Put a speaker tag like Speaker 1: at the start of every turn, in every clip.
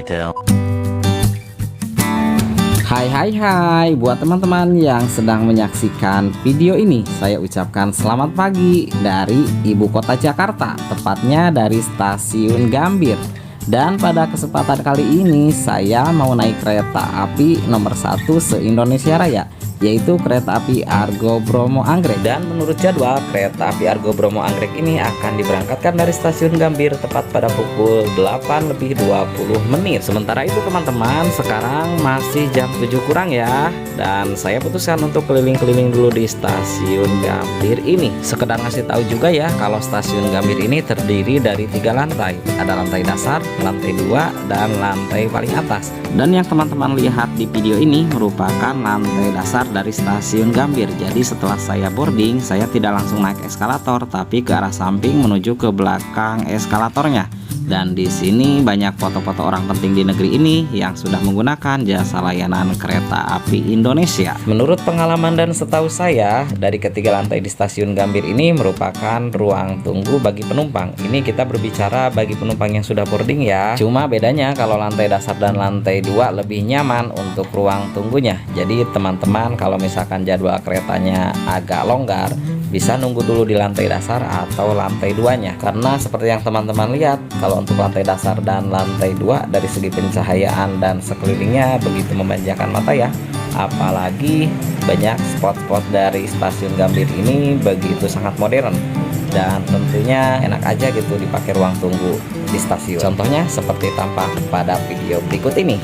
Speaker 1: later.
Speaker 2: Hai, buat teman-teman yang sedang menyaksikan video ini, saya ucapkan selamat pagi dari ibu kota Jakarta, tepatnya dari stasiun Gambir. Dan pada kesempatan kali ini saya mau naik kereta api nomor 1 se-Indonesia Raya, yaitu kereta api Argo Bromo Anggrek. Dan menurut jadwal, kereta api Argo Bromo Anggrek ini akan diberangkatkan dari stasiun Gambir tepat pada pukul 8:20. Sementara itu teman-teman, sekarang masih jam 7 kurang ya, dan saya putuskan untuk keliling-keliling dulu di stasiun Gambir ini. Sekedar ngasih tahu juga ya, kalau stasiun Gambir ini terdiri dari 3 lantai. Ada lantai dasar, lantai 2, dan lantai paling atas. Dan yang teman-teman lihat di video ini merupakan lantai dasar dari stasiun Gambir. Jadi setelah saya boarding, saya tidak langsung naik eskalator, tapi ke arah samping menuju ke belakang eskalatornya. Dan di sini banyak foto-foto orang penting di negeri ini yang sudah menggunakan jasa layanan kereta api Indonesia. Menurut pengalaman dan setahu saya, dari ketiga lantai di stasiun Gambir ini merupakan ruang tunggu bagi penumpang. Ini kita berbicara bagi penumpang yang sudah boarding ya. Cuma bedanya kalau lantai dasar dan lantai 2 lebih nyaman untuk ruang tunggunya. Jadi teman-teman kalau misalkan jadwal keretanya agak longgar, bisa nunggu dulu di lantai dasar atau lantai 2-nya. Karena seperti yang teman-teman lihat, kalau untuk lantai dasar dan lantai 2 dari segi pencahayaan dan sekelilingnya begitu memanjakan mata ya. Apalagi banyak spot-spot dari stasiun Gambir ini begitu sangat modern, dan tentunya enak aja gitu dipakai ruang tunggu di stasiun. Contohnya seperti tampak pada video berikut ini.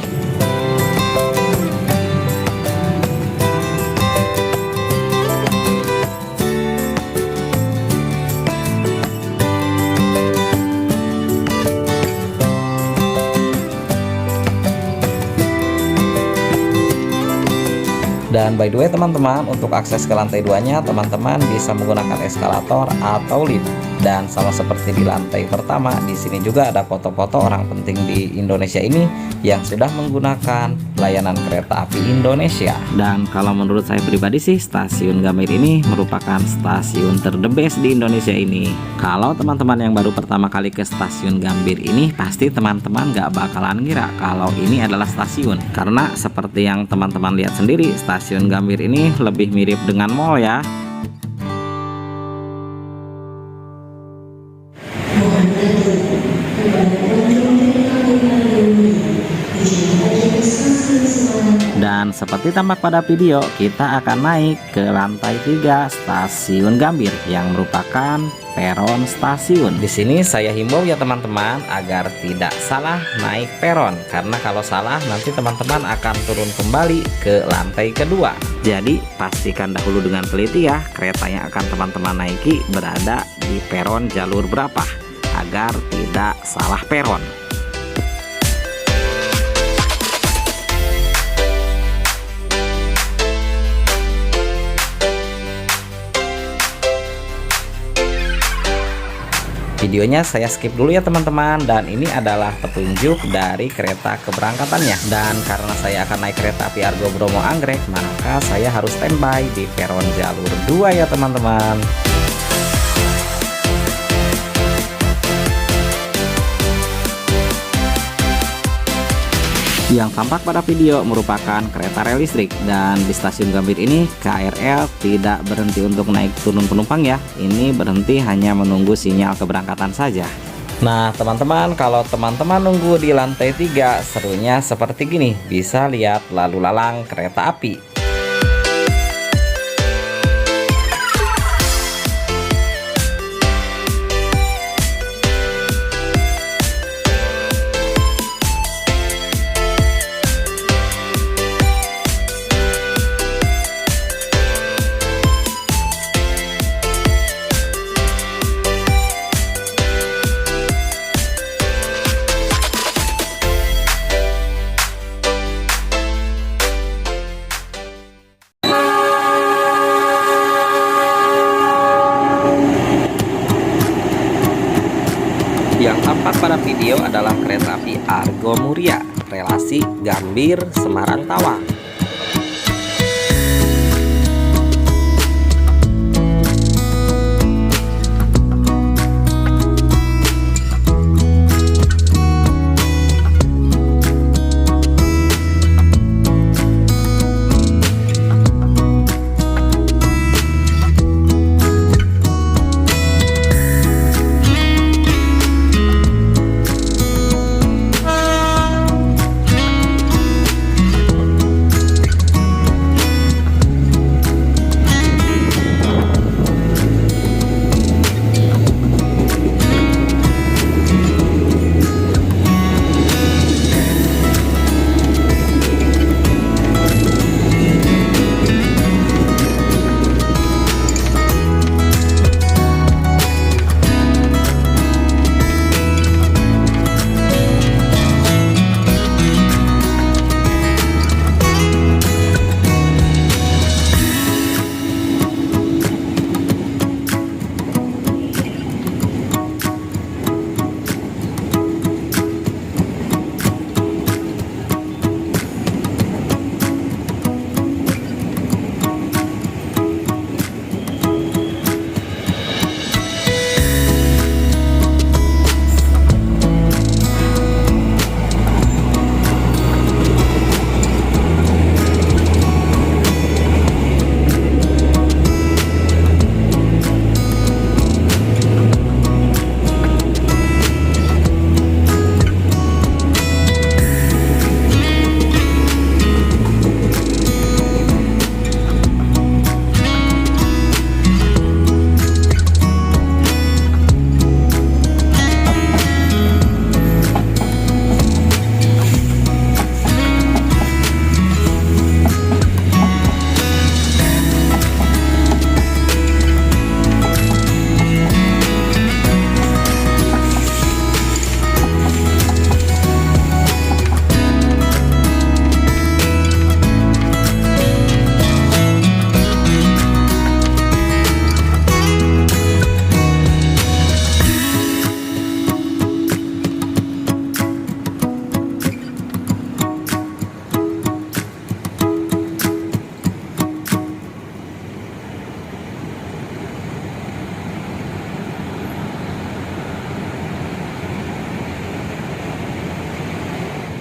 Speaker 2: Dan by the way teman-teman, untuk akses ke lantai 2-nya teman-teman bisa menggunakan eskalator atau lift. Dan sama seperti di lantai pertama, di sini juga ada foto-foto orang penting di Indonesia ini yang sudah menggunakan layanan kereta api Indonesia. Dan kalau menurut saya pribadi sih, stasiun Gambir ini merupakan stasiun terdebes di Indonesia ini. Kalau teman-teman yang baru pertama kali ke stasiun Gambir ini, pasti teman-teman gak bakalan ngira kalau ini adalah stasiun. Karena seperti yang teman-teman lihat sendiri, stasiun Gambir ini lebih mirip dengan mall ya. Dan seperti tampak pada video, kita akan naik ke lantai 3 stasiun Gambir yang merupakan peron stasiun. Di sini saya himbau ya teman-teman agar tidak salah naik peron, karena kalau salah nanti teman-teman akan turun kembali ke lantai kedua. Jadi pastikan dahulu dengan teliti ya, kereta yang akan teman-teman naiki berada di peron jalur berapa agar tidak salah peron. Videonya saya skip dulu ya teman-teman, dan ini adalah petunjuk dari kereta keberangkatannya. Dan karena saya akan naik kereta api Argo Bromo Anggrek, maka saya harus standby di peron jalur 2 ya teman-teman. Yang tampak pada video merupakan kereta rel listrik, dan di stasiun Gambir ini KRL tidak berhenti untuk naik turun penumpang ya. Ini berhenti hanya menunggu sinyal keberangkatan saja. Nah teman-teman, kalau teman-teman nunggu di lantai 3, serunya seperti gini, bisa lihat lalu lalang kereta api. Yang tampak pada video adalah kereta api Argo Muria, relasi Gambir Semarang Tawang.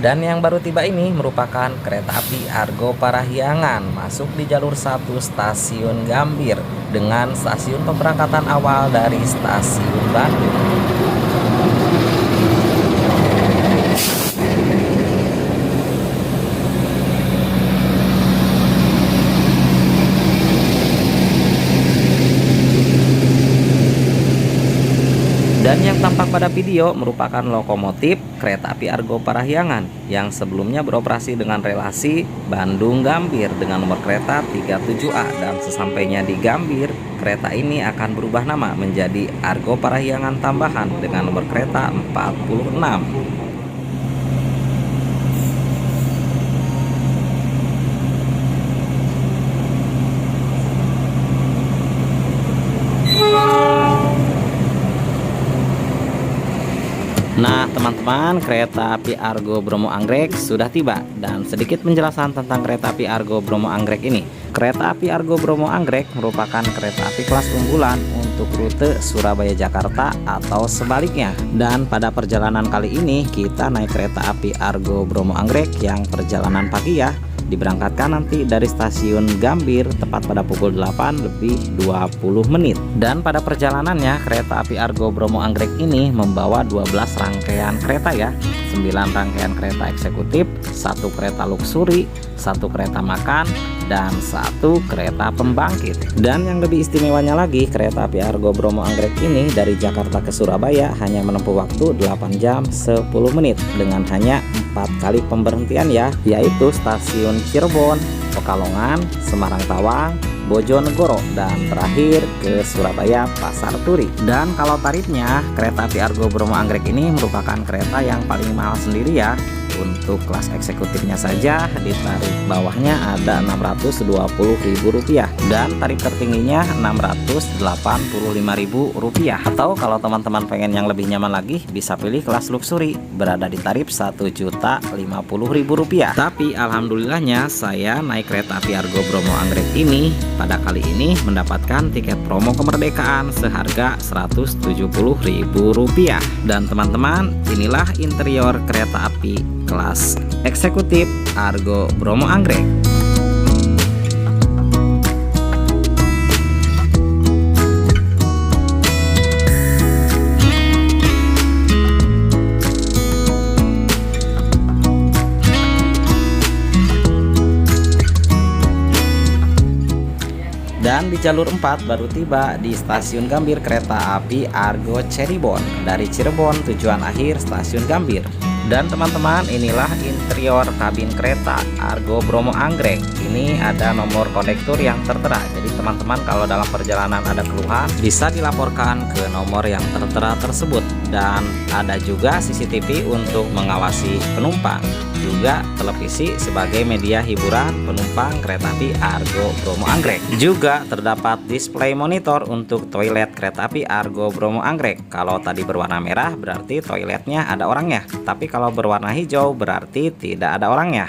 Speaker 2: Dan yang baru tiba ini merupakan kereta api Argo Parahyangan masuk di jalur 1 stasiun Gambir dengan stasiun pemberangkatan awal dari stasiun Bandung. Dan yang tampak pada video merupakan lokomotif kereta api Argo Parahyangan yang sebelumnya beroperasi dengan relasi Bandung-Gambir dengan nomor kereta 37A, dan sesampainya di Gambir, kereta ini akan berubah nama menjadi Argo Parahyangan tambahan dengan nomor kereta 46. Nah teman-teman, kereta api Argo Bromo Anggrek sudah tiba, dan sedikit penjelasan tentang kereta api Argo Bromo Anggrek ini. Kereta api Argo Bromo Anggrek merupakan kereta api kelas unggulan untuk rute Surabaya-Jakarta atau sebaliknya. Dan pada perjalanan kali ini kita naik kereta api Argo Bromo Anggrek yang perjalanan pagi ya. Diberangkatkan nanti dari stasiun Gambir tepat pada pukul 8:20. Dan pada perjalanannya kereta api Argo Bromo Anggrek ini membawa 12 rangkaian kereta ya. 9 rangkaian kereta eksekutif, 1 kereta luksuri, 1 kereta makan, dan 1 kereta pembangkit. Dan yang lebih istimewanya lagi, kereta api Argo Bromo Anggrek ini dari Jakarta ke Surabaya hanya menempuh waktu 8 jam 10 menit dengan hanya 4 kali pemberhentian ya, yaitu stasiun Cirebon, Pekalongan, Semarang Tawang, Bojonegoro, dan terakhir ke Surabaya Pasar Turi. Dan kalau tarifnya, kereta api Argo Bromo Anggrek ini merupakan kereta yang paling mahal sendiri ya. Untuk kelas eksekutifnya saja di tarif bawahnya ada Rp620.000 dan tarif tertingginya Rp685.000. Atau kalau teman-teman pengen yang lebih nyaman lagi, bisa pilih kelas luksuri berada di tarif Rp1.050.000. Tapi alhamdulillahnya saya naik kereta api Argo Bromo Anggrek ini pada kali ini mendapatkan tiket promo kemerdekaan seharga Rp170.000. Dan teman-teman, inilah interior kereta api kelas eksekutif Argo Bromo Anggrek. Dan di jalur 4 baru tiba di stasiun Gambir kereta api Argo Cirebon. Dari Cirebon tujuan akhir stasiun Gambir. Dan teman-teman, inilah interior kabin kereta Argo Bromo Anggrek. Ini ada nomor konektor yang tertera. Jadi teman-teman kalau dalam perjalanan ada keluhan bisa dilaporkan ke nomor yang tertera tersebut. Dan ada juga CCTV untuk mengawasi penumpang. Juga televisi sebagai media hiburan penumpang kereta api Argo Bromo Anggrek. Juga terdapat display monitor untuk toilet kereta api Argo Bromo Anggrek. Kalau tadi berwarna merah berarti toiletnya ada orangnya. Tapi kalau berwarna hijau berarti tidak ada orangnya.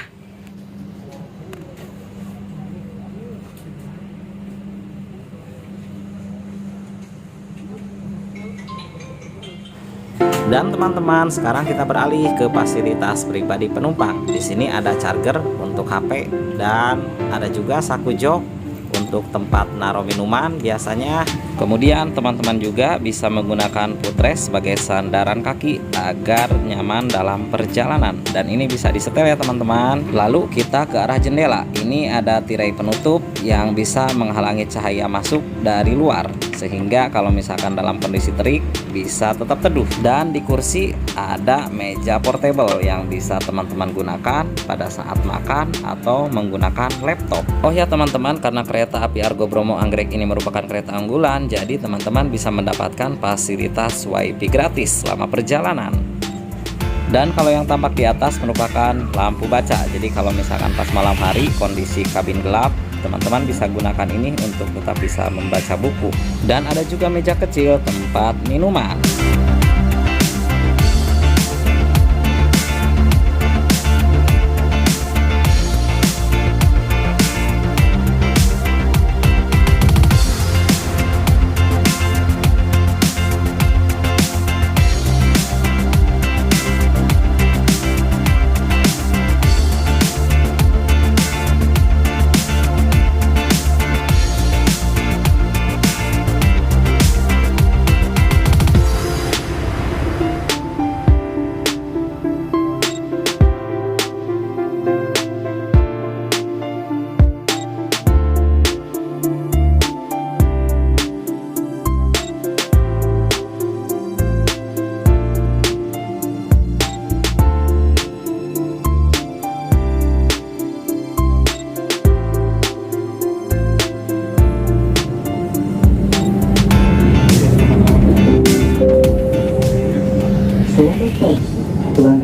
Speaker 2: Dan teman-teman, sekarang kita beralih ke fasilitas pribadi penumpang. Di sini ada charger untuk HP dan ada juga saku jok untuk tempat naruh minuman biasanya. Kemudian teman-teman juga bisa menggunakan footrest sebagai sandaran kaki agar nyaman dalam perjalanan. Dan ini bisa disetel ya teman-teman. Lalu kita ke arah jendela. Ini ada tirai penutup yang bisa menghalangi cahaya masuk dari luar, sehingga kalau misalkan dalam kondisi terik bisa tetap teduh. Dan di kursi ada meja portable yang bisa teman-teman gunakan pada saat makan atau menggunakan laptop. Oh ya teman-teman, karena kereta api Argo Bromo Anggrek ini merupakan kereta unggulan, jadi teman-teman bisa mendapatkan fasilitas WiFi gratis selama perjalanan. Dan kalau yang tampak di atas merupakan lampu baca. Jadi kalau misalkan pas malam hari kondisi kabin gelap, teman-teman bisa gunakan ini untuk tetap bisa membaca buku. Dan ada juga meja kecil tempat minuman.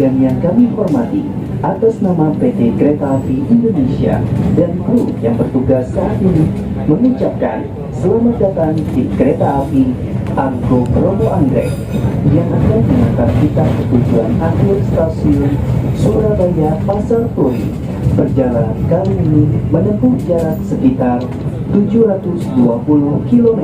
Speaker 1: pelanggan yang kami hormati, atas nama PT Kereta Api Indonesia dan kru yang bertugas saat ini mengucapkan selamat datang di Kereta Api Argo Bromo Anggrek yang akan mengantar kita ke tujuan akhir stasiun Surabaya Pasar Turi. Perjalanan kali ini menempuh jarak sekitar 720 km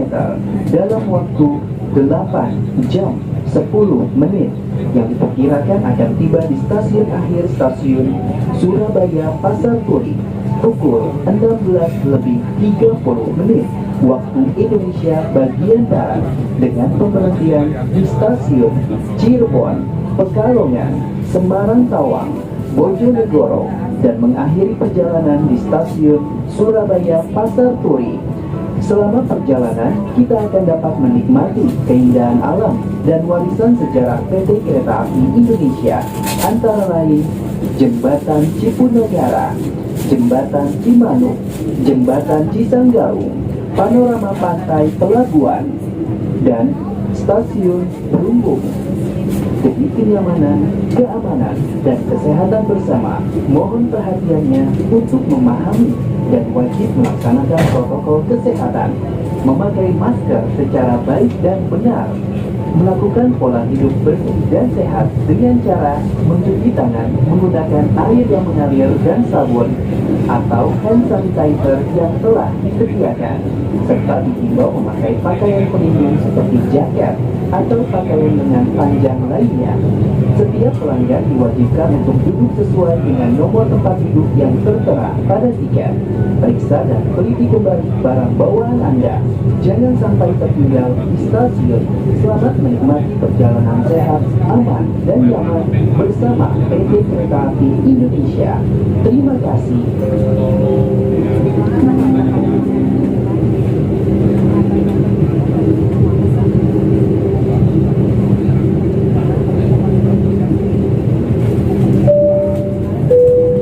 Speaker 1: dalam waktu 8 jam 10 menit yang diperkirakan akan tiba di stasiun akhir stasiun Surabaya Pasar Turi pukul 16:30 waktu Indonesia bagian Barat dengan pemberhentian di stasiun Cirebon, Pekalongan, Semarang Tawang, Bojonegoro dan mengakhiri perjalanan di stasiun Surabaya Pasar Turi. Selama perjalanan, kita akan dapat menikmati keindahan alam dan warisan sejarah PT Kereta Api Indonesia, antara lain Jembatan Cipunagara, Jembatan Cimanuk, Jembatan Cisanggarung, panorama pantai Pelabuhan, dan Stasiun Pelumbung. Demi kenyamanan, keamanan, dan kesehatan bersama, mohon perhatiannya untuk memahami dan wajib melaksanakan protokol kesehatan, memakai masker secara baik dan benar, melakukan pola hidup bersih dan sehat dengan cara mencuci tangan menggunakan air yang mengalir dan sabun atau hand sanitizer yang telah disediakan, serta diimbau memakai pakaian pelindung seperti jaket atau pakaian lengan panjang lainnya. Setiap pelanggan diwajibkan untuk duduk sesuai dengan nomor tempat duduk yang tertera pada tiket. Periksa dan teliti kembali barang bawaan Anda. Jangan sampai tertinggal di stasiun. Selamat menikmati perjalanan sehat, aman, dan nyaman bersama PT Kereta Api Indonesia. Terima kasih.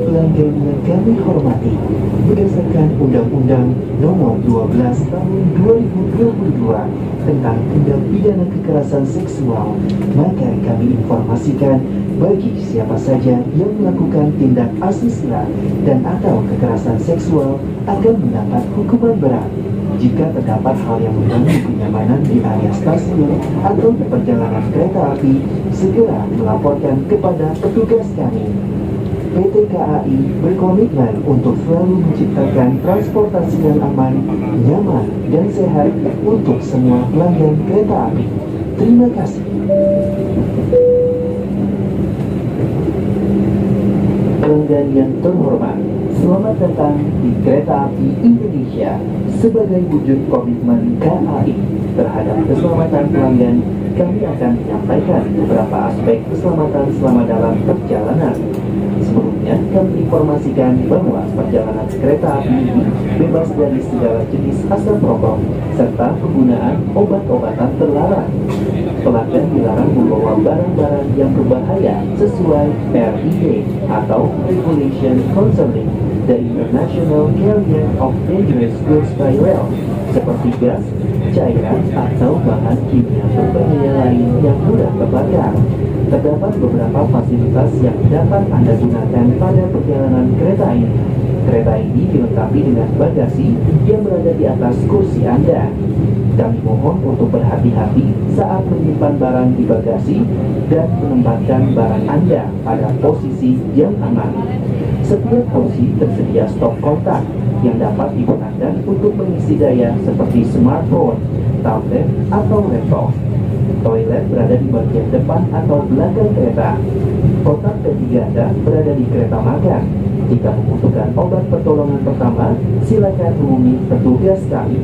Speaker 1: Pelanggan yang kami hormati, berdasarkan Undang-Undang Nomor 12 Tahun 2022 tentang tindak pidana kekerasan seksual, maka kami informasikan bagi siapa saja yang melakukan tindak asusila dan atau kekerasan seksual akan mendapat hukuman berat. Jika terdapat hal yang mengganggu kenyamanan di area stasiun atau di perjalanan kereta api, segera melaporkan kepada petugas kami. PT KAI berkomitmen untuk selalu menciptakan transportasi yang aman, nyaman, dan sehat untuk semua pelanggan kereta api. Terima kasih. Pelanggan yang terhormat, selamat datang di Kereta Api Indonesia. Sebagai wujud komitmen KAI terhadap keselamatan pelanggan, kami akan menyampaikan beberapa aspek keselamatan selama dalam perjalanan. Sebelumnya, kami informasikan bahwa perjalanan kereta api ini bebas dari segala jenis asap rokok serta penggunaan obat-obatan terlarang. Pelanggan dilarang membawa barang-barang yang berbahaya sesuai RID atau Regulation Concerning the International Carrier of Dangerous Goods by Rail, seperti gas, cairan, atau bahan kimia berbahaya lain yang mudah terbakar. Terdapat beberapa fasilitas yang dapat Anda gunakan pada perjalanan kereta ini. Kereta ini dilengkapi dengan bagasi yang berada di atas kursi Anda. Kami mohon untuk berhati-hati saat menyimpan barang di bagasi dan menempatkan barang Anda pada posisi yang aman. Setiap kursi tersedia stok kontak yang dapat digunakan untuk mengisi daya seperti smartphone, tablet, atau laptop. Toilet berada di bagian depan atau belakang kereta. Kotak ketiga Anda berada di kereta makan. Jika membutuhkan obat pertolongan pertama, silakan hubungi petugas kami.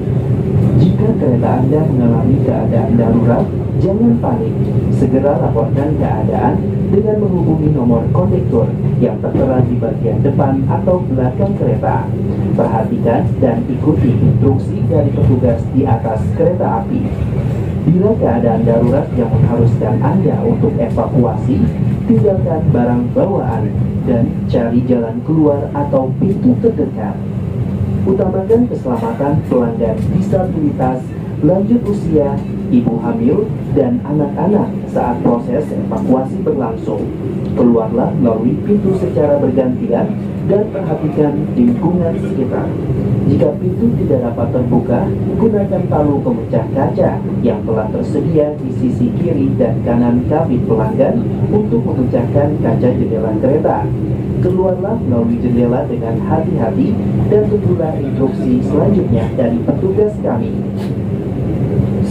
Speaker 1: Jika kereta Anda mengalami keadaan darurat, jangan panik. Segera laporkan keadaan dengan menghubungi nomor kondektur yang tertera di bagian depan atau belakang kereta. Perhatikan dan ikuti instruksi dari petugas di atas kereta api. Bila keadaan darurat yang mengharuskan Anda untuk evakuasi, tinggalkan barang bawaan dan cari jalan keluar atau pintu terdekat. Utamakan keselamatan pelanggan disabilitas, lanjut usia, ibu hamil, dan anak-anak saat proses evakuasi berlangsung. Keluarlah melalui pintu secara bergantian dan perhatikan lingkungan sekitar. Jika pintu tidak dapat terbuka, gunakan palu pemecah kaca yang telah tersedia di sisi kiri dan kanan kabin pelanggan untuk memecahkan kaca jendela kereta. Keluarlah melalui jendela dengan hati-hati dan tunggulah instruksi selanjutnya dari petugas kami.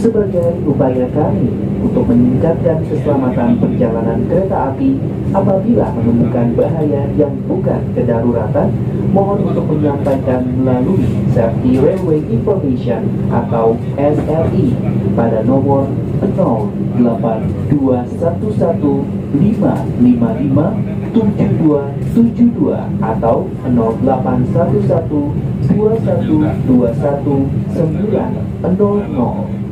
Speaker 1: Sebagai upaya kami untuk meningkatkan keselamatan perjalanan kereta api, apabila menemukan bahaya yang bukan kedaruratan, mohon untuk menyampaikan melalui Safety Railway Information atau SRI pada nomor 08115557272 atau 08112121 900.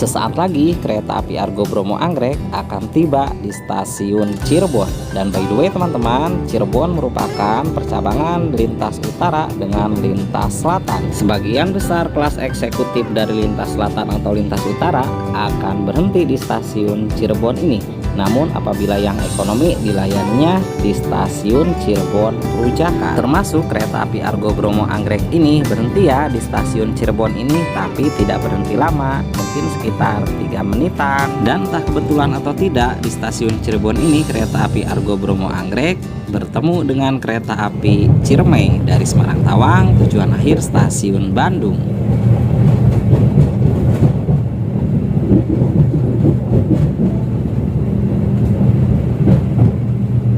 Speaker 2: Sesaat lagi kereta api Argo Bromo Anggrek akan tiba di stasiun Cirebon. Dan by the way teman-teman, Cirebon merupakan percabangan lintas utara dengan lintas selatan. Sebagian besar kelas eksekutif dari lintas selatan atau lintas utara akan berhenti di stasiun Cirebon ini. Namun apabila yang ekonomi dilayaninya di stasiun Cirebon Rujakan. Termasuk kereta api Argo Bromo Anggrek ini berhenti ya di stasiun Cirebon ini, tapi tidak berhenti lama, mungkin sekitar 3 menitan. Dan entah kebetulan atau tidak, di stasiun Cirebon ini kereta api Argo Bromo Anggrek bertemu dengan kereta api Ciremai dari Semarang Tawang, tujuan akhir stasiun Bandung.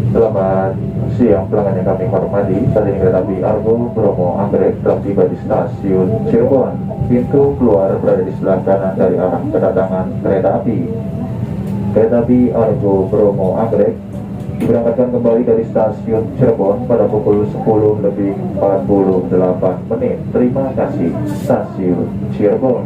Speaker 3: Selamat siang pelanggan yang kami hormati. Saat ini kereta api Argo Bromo Anggrek telah tiba di stasiun Cirebon. Pintu keluar berada di sebelah kanan dari arah kedatangan kereta api. Kereta api Argo Bromo Anggrek diberangkatkan kembali dari stasiun Cirebon pada pukul 10:48 menit. Terima kasih, stasiun Cirebon.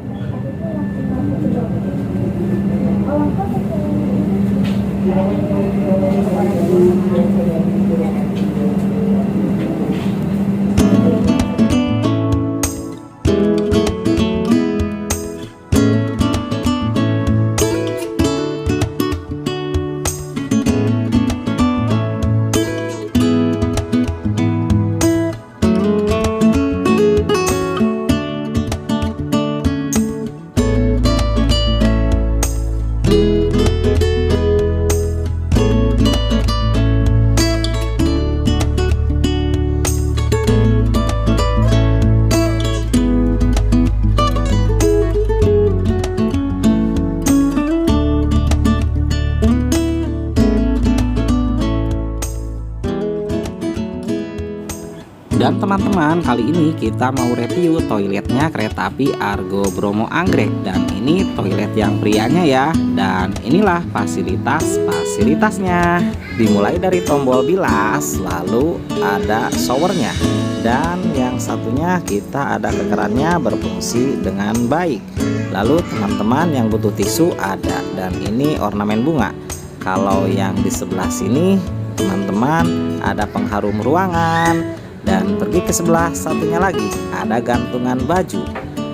Speaker 2: Dan teman-teman, kali ini kita mau review toiletnya kereta api Argo Bromo Anggrek. Dan ini toilet yang prianya ya. Dan inilah fasilitasnya. Dimulai dari tombol bilas, lalu ada showernya. Dan yang satunya kita ada kerannya berfungsi dengan baik. Lalu teman-teman yang butuh tisu ada. Dan ini ornamen bunga. Kalau yang di sebelah sini teman-teman ada pengharum ruangan. Dan pergi ke sebelah satunya lagi ada gantungan baju.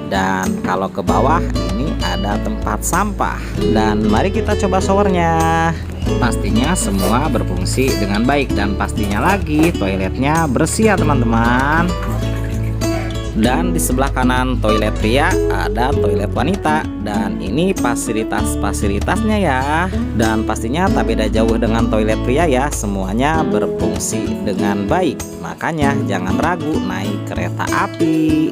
Speaker 2: Dan kalau ke bawah ini ada tempat sampah. Dan mari kita coba showernya. Pastinya semua berfungsi dengan baik. Dan pastinya lagi toiletnya bersih ya teman-teman. Dan di sebelah kanan toilet pria ada toilet wanita. Dan ini fasilitasnya ya. Dan pastinya tak beda jauh dengan toilet pria ya. Semuanya berfungsi dengan baik. Makanya jangan ragu naik kereta api.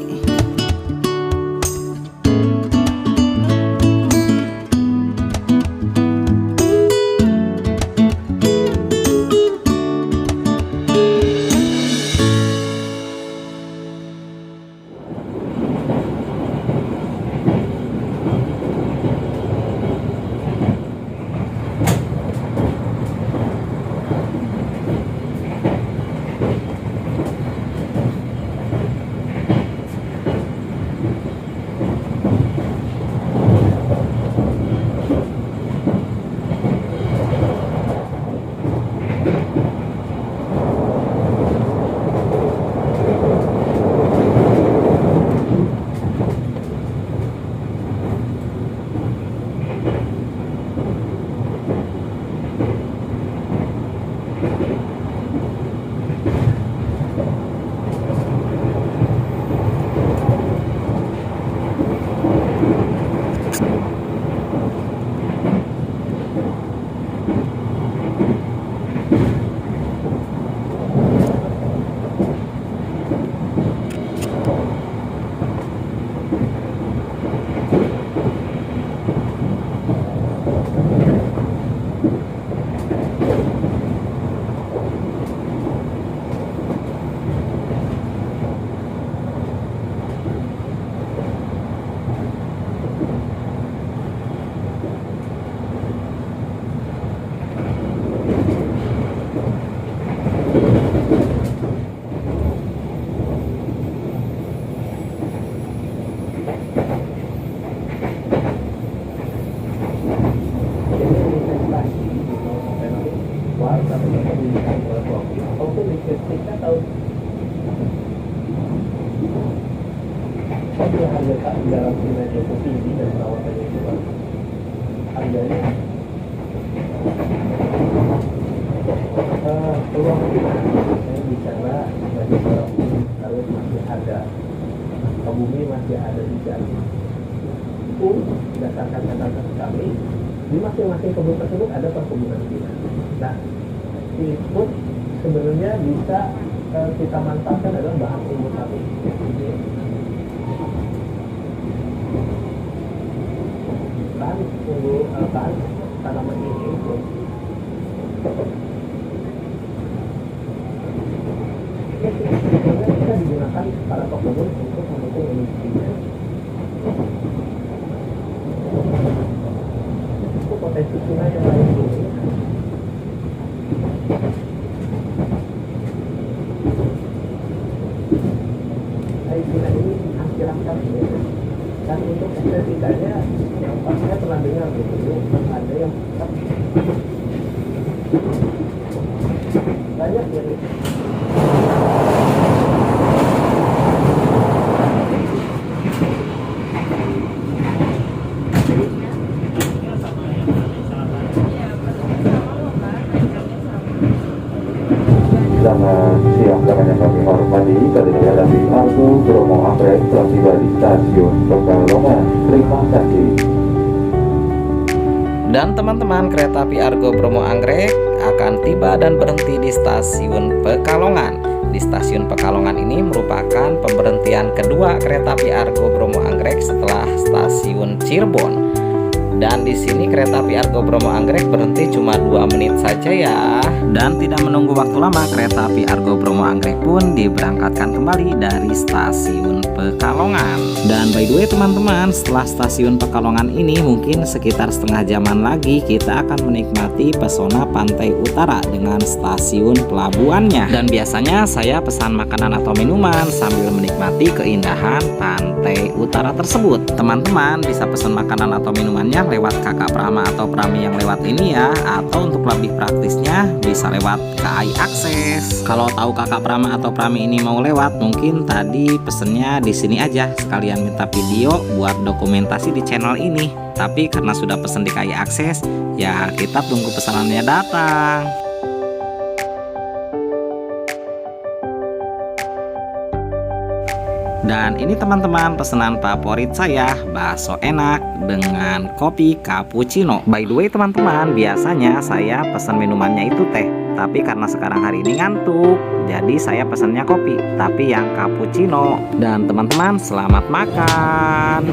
Speaker 4: itu dikritiknya tahu. Tapi harga dalam kinerja itu tinggi dan perawatannya itu bagus. Harganya peluang kita, saya bicara bagi orang harus masih ada, bumi masih ada di jalan. Pun berdasarkan catatan kami, di masing-masing kebun tersebut ada perkebunan kita. Nah, ini pun sebenarnya bisa kita manfaatkan adalah bahan umum kami. Bahan tanaman ini pun bisa digunakan para pekebun untuk mendukung industrinya. Itu potensi Cina yang lain ini. Cina ini akhir-akhir ini dan untuk estetikanya yang pastinya pernah dengar gitu, ada yang banyak dari
Speaker 3: Selamat siang, yang kami hormati. Kali ini dari Argo Bromo Anggrek telah tiba di stasiun Pekalongan. Terima kasih.
Speaker 2: Dan teman-teman, kereta api Argo Bromo Anggrek akan tiba dan berhenti di stasiun Pekalongan. Di stasiun Pekalongan ini merupakan pemberhentian kedua kereta api Argo Bromo Anggrek setelah stasiun Cirebon. Dan di sini kereta api Argo Bromo Anggrek berhenti cuma 2 menit saja ya. Dan tidak menunggu waktu lama, kereta api Argo Bromo Anggrek pun diberangkatkan kembali dari stasiun Pekalongan. Dan by the way teman-teman, setelah stasiun Pekalongan ini mungkin sekitar setengah jaman lagi kita akan menikmati pesona pantai utara dengan stasiun pelabuhannya. Dan biasanya saya pesan makanan atau minuman sambil menikmati keindahan pantai utara tersebut. Teman-teman bisa pesan makanan atau minumannya lewat Kakak Prama atau Prami yang lewat ini ya, atau untuk lebih praktisnya bisa lewat KAI Akses. Kalau tahu Kakak Prama atau Prami ini mau lewat, mungkin tadi pesennya di sini aja, sekalian minta video buat dokumentasi di channel ini. Tapi karena sudah pesen di KAI Akses, ya kita tunggu pesanannya datang. Dan ini teman-teman pesanan favorit saya, bakso enak dengan kopi cappuccino. By the way teman-teman, biasanya saya pesan minumannya itu teh, tapi karena sekarang hari ini ngantuk, jadi saya pesannya kopi, tapi yang cappuccino. Dan teman-teman, selamat makan.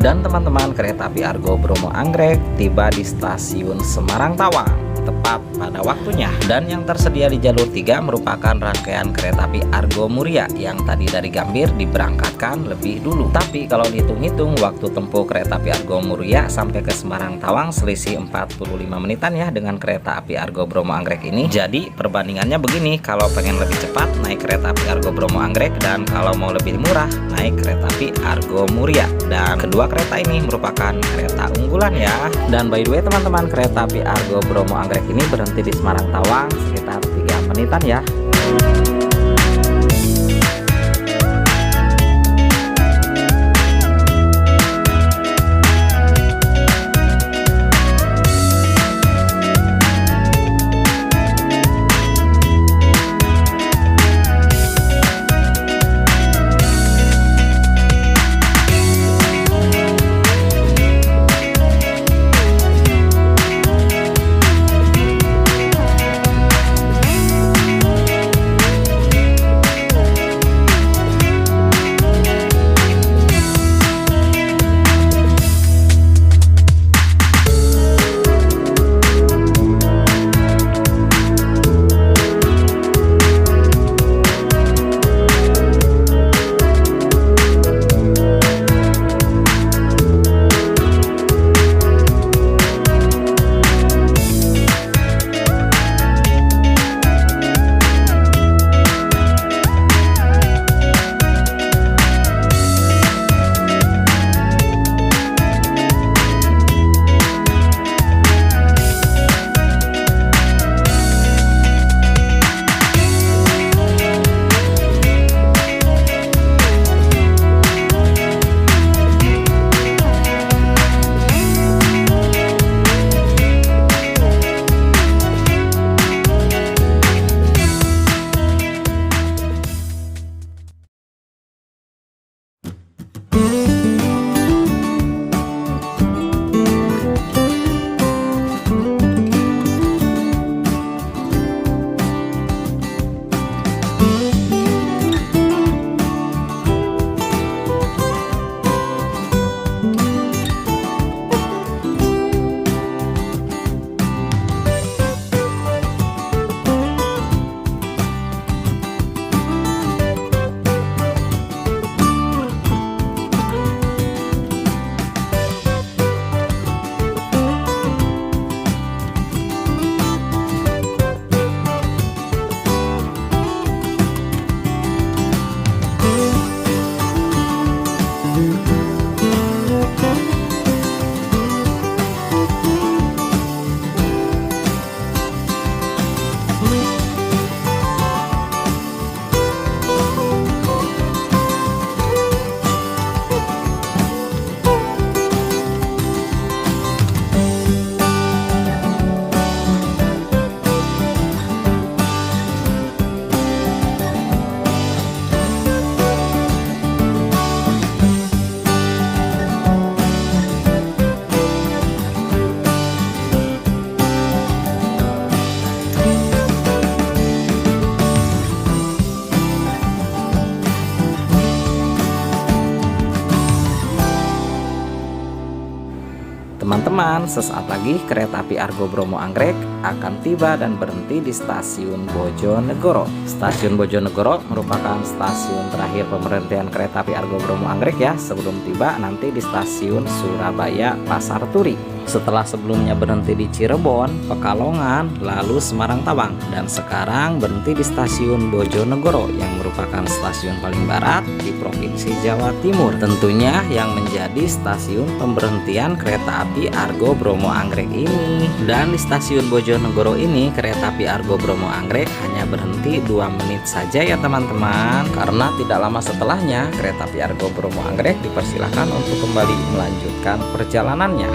Speaker 2: Dan teman-teman, kereta api Argo Bromo Anggrek tiba di stasiun Semarang Tawang tepat pada waktunya. Dan yang tersedia di jalur 3 merupakan rangkaian kereta api Argo Muria yang tadi dari Gambir diberangkatkan lebih dulu. Tapi kalau dihitung-hitung waktu tempuh kereta api Argo Muria sampai ke Semarang Tawang selisih 45 menitan ya dengan kereta api Argo Bromo Anggrek ini. Jadi perbandingannya begini, kalau pengen lebih cepat naik kereta api Argo Bromo Anggrek, dan kalau mau lebih murah naik kereta api Argo Muria. Dan kedua kereta ini merupakan kereta unggulan ya. Dan by the way teman-teman, kereta api Argo Bromo Anggrek ini berhenti di Semarang Tawang sekitar 3 menitan ya. Teman-teman, sesaat lagi kereta api Argo Bromo Anggrek akan tiba dan berhenti di stasiun Bojonegoro. Stasiun Bojonegoro merupakan stasiun terakhir pemberhentian kereta api Argo Bromo Anggrek ya, sebelum tiba nanti di stasiun Surabaya Pasar Turi. Setelah sebelumnya berhenti di Cirebon, Pekalongan, lalu Semarang Tawang, dan sekarang berhenti di stasiun Bojonegoro yang merupakan stasiun paling barat di Provinsi Jawa Timur. Tentunya yang menjadi stasiun pemberhentian kereta api Argo Bromo Anggrek ini. Dan di stasiun Bojonegoro ini kereta api Argo Bromo Anggrek hanya berhenti 2 menit saja ya teman-teman, karena tidak lama setelahnya kereta api Argo Bromo Anggrek dipersilakan untuk kembali melanjutkan perjalanannya.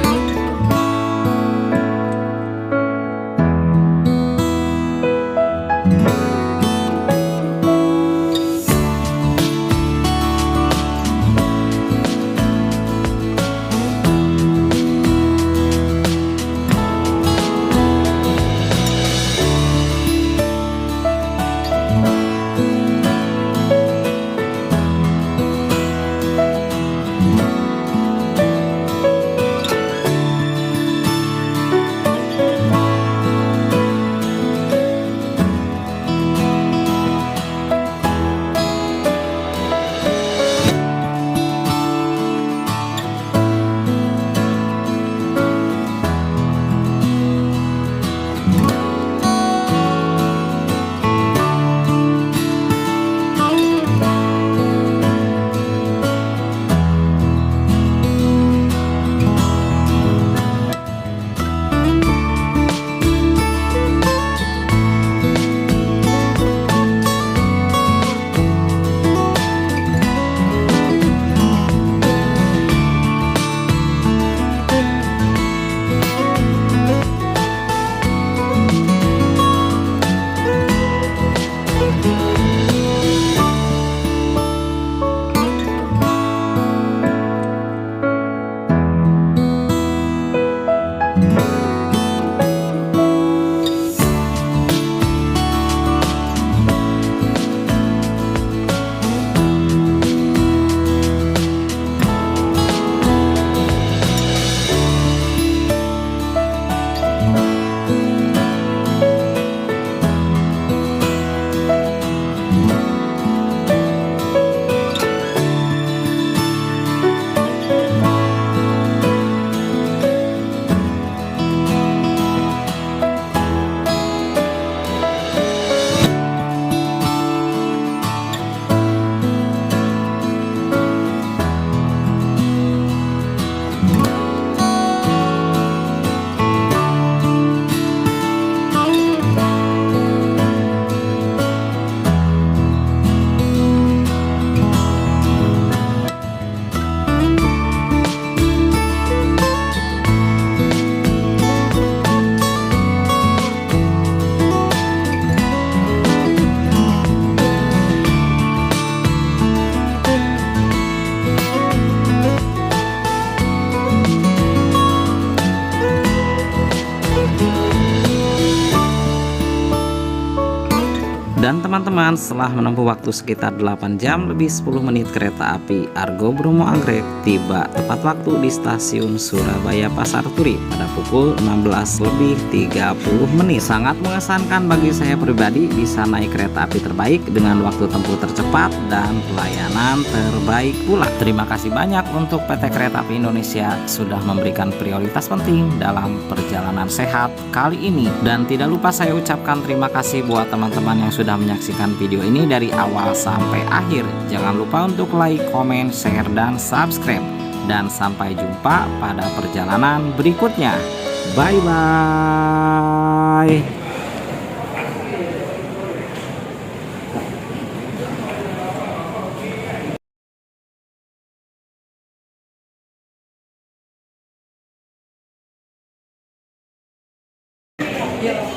Speaker 2: Dan teman-teman, setelah menempuh waktu sekitar 8 jam lebih 10 menit, kereta api Argo Bromo Anggrek tiba tepat waktu di stasiun Surabaya Pasar Turi pada pukul 16:30. Sangat mengesankan bagi saya pribadi bisa naik kereta api terbaik dengan waktu tempuh tercepat dan pelayanan terbaik pula. Terima kasih banyak untuk PT Kereta Api Indonesia sudah memberikan prioritas penting dalam perjalanan sehat kali ini. Dan tidak lupa saya ucapkan terima kasih buat teman-teman yang sudah menyaksikan video ini dari awal sampai akhir. Jangan lupa untuk like, komen, share, dan subscribe. Dan sampai jumpa pada perjalanan berikutnya. Bye bye.
Speaker 4: Ya.